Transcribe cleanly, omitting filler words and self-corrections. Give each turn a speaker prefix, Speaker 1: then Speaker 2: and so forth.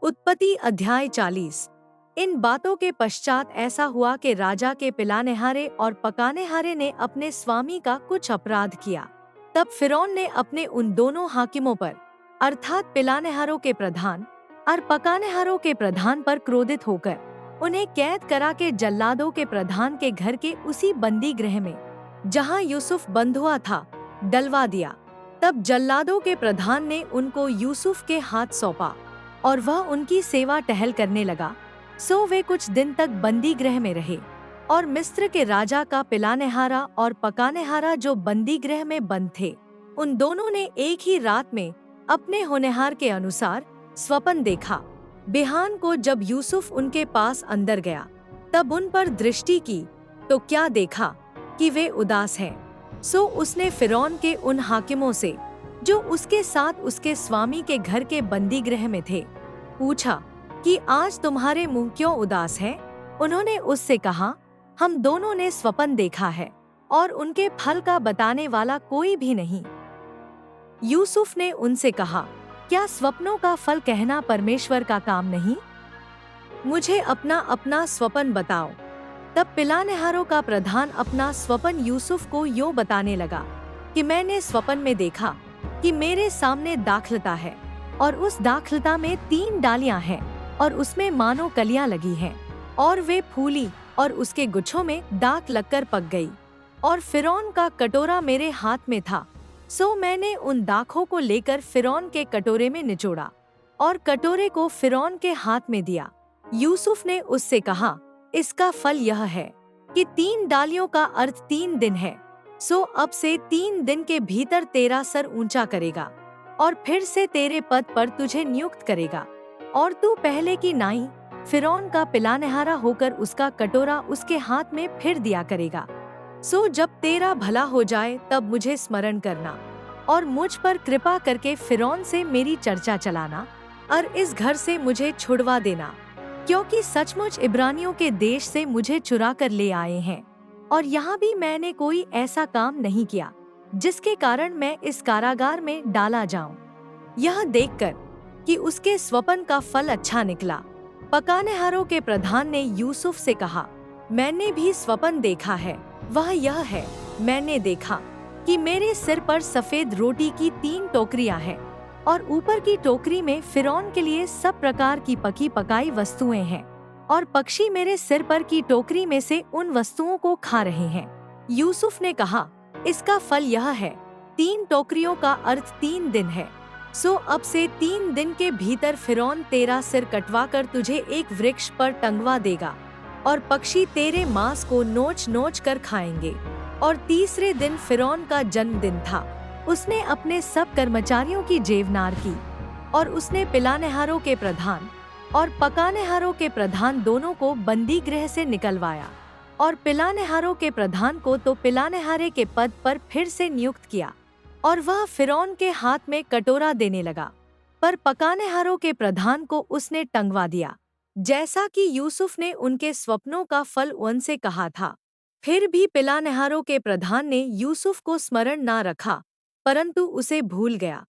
Speaker 1: उत्पत्ति अध्याय 40। इन बातों के पश्चात ऐसा हुआ कि राजा के पिलानेहारे और पकानेहारे ने अपने स्वामी का कुछ अपराध किया। तब फिरौन ने अपने उन दोनों हाकिमों पर अर्थात पिलानेहारों के प्रधान और पकानेहारों के प्रधान पर क्रोधित होकर उन्हें कैद करा के जल्लादों के प्रधान के घर के उसी बंदी गृह में जहाँ यूसुफ बंद हुआ था डलवा दिया। तब जल्लादों के प्रधान ने उनको यूसुफ के हाथ सौंपा और वह उनकी सेवा टहल करने लगा। सो वे कुछ दिन तक बंदी गृह में रहे। और मिस्र के राजा का पिलानेहारा और पकानेहारा जो बंदी गृह में बंद थे, उन दोनों ने एक ही रात में अपने होनहार के अनुसार स्वप्न देखा। बिहान को जब यूसुफ उनके पास अंदर गया तब उन पर दृष्टि की तो क्या देखा कि वे उदास हैं। सो उसने फिरौन के उन हाकिमों से जो उसके साथ उसके स्वामी के घर के बंदी गृह में थे पूछा कि आज तुम्हारे मुंह क्यों उदास हैं? उन्होंने उससे कहा, हम दोनों ने स्वप्न देखा है और उनके फल का बताने वाला कोई भी नहीं। यूसुफ ने उनसे कहा, क्या स्वप्नों का फल कहना परमेश्वर का काम नहीं? मुझे अपना अपना स्वप्न बताओ। तब पिलानेहारों का प्रधान अपना स्वप्न यूसुफ को यूं बताने लगा कि मैंने स्वप्न में देखा कि मेरे सामने दाखलता है और उस दाखलता में 3 डालियां हैं और उसमें मानो कलियां लगी हैं और वे फूली और उसके गुच्छों में दाख लगकर पक गई। और फिरौन का कटोरा मेरे हाथ में था। सो मैंने उन दाखों को लेकर फिरौन के कटोरे में निचोड़ा और कटोरे को फिरौन के हाथ में दिया। यूसुफ ने उससे कहा, इसका फल यह है कि 3 डालियों का अर्थ 3 दिन है। सो अब से 3 दिन के भीतर तेरा सर ऊंचा करेगा और फिर से तेरे पद पर तुझे नियुक्त करेगा और तू पहले की नाई फिरौन का पिलानेहारा होकर उसका कटोरा उसके हाथ में फिर दिया करेगा। सो जब तेरा भला हो जाए तब मुझे स्मरण करना और मुझ पर कृपा करके फिरौन से मेरी चर्चा चलाना और इस घर से मुझे छुड़वा देना, क्योंकि सचमुच इब्रानियों के देश से मुझे चुरा कर ले आए हैं और यहाँ भी मैंने कोई ऐसा काम नहीं किया जिसके कारण मैं इस कारागार में डाला जाऊं। यह देखकर कि उसके स्वप्न का फल अच्छा निकला, पकानेहारों के प्रधान ने यूसुफ से कहा, मैंने भी स्वप्न देखा है। वह यह है, मैंने देखा कि मेरे सिर पर सफेद रोटी की 3 टोकरियां हैं और ऊपर की टोकरी में फिरौन के लिए सब प्रकार की पकी पकाई वस्तुएं हैं और पक्षी मेरे सिर पर की टोकरी में से उन वस्तुओं को खा रहे हैं। यूसुफ ने कहा, इसका फल यह है, 3 टोकरियों का अर्थ 3 दिन है। सो अब से 3 दिन के भीतर फिरौन तेरा सिर कटवा कर तुझे एक वृक्ष पर टंगवा देगा और पक्षी तेरे मांस को नोच नोच कर खाएंगे। और तीसरे दिन फिरौन का जन्मदिन था। उसने अपने सब कर्मचारियों की जेवनार की और उसने पिलानेहारों के प्रधान और पकानेहारों के प्रधान दोनों को बंदी गृह से निकलवाया और पिलानेहारों के प्रधान को तो पिलानेहारे के पद पर फिर से नियुक्त किया और वह फिरौन के हाथ में कटोरा देने लगा, पर पकानेहारों के प्रधान को उसने टंगवा दिया, जैसा कि यूसुफ ने उनके स्वप्नों का फल उनसे कहा था। फिर भी पिलानेहारों के प्रधान ने यूसुफ को स्मरण ना रखा, परंतु उसे भूल गया।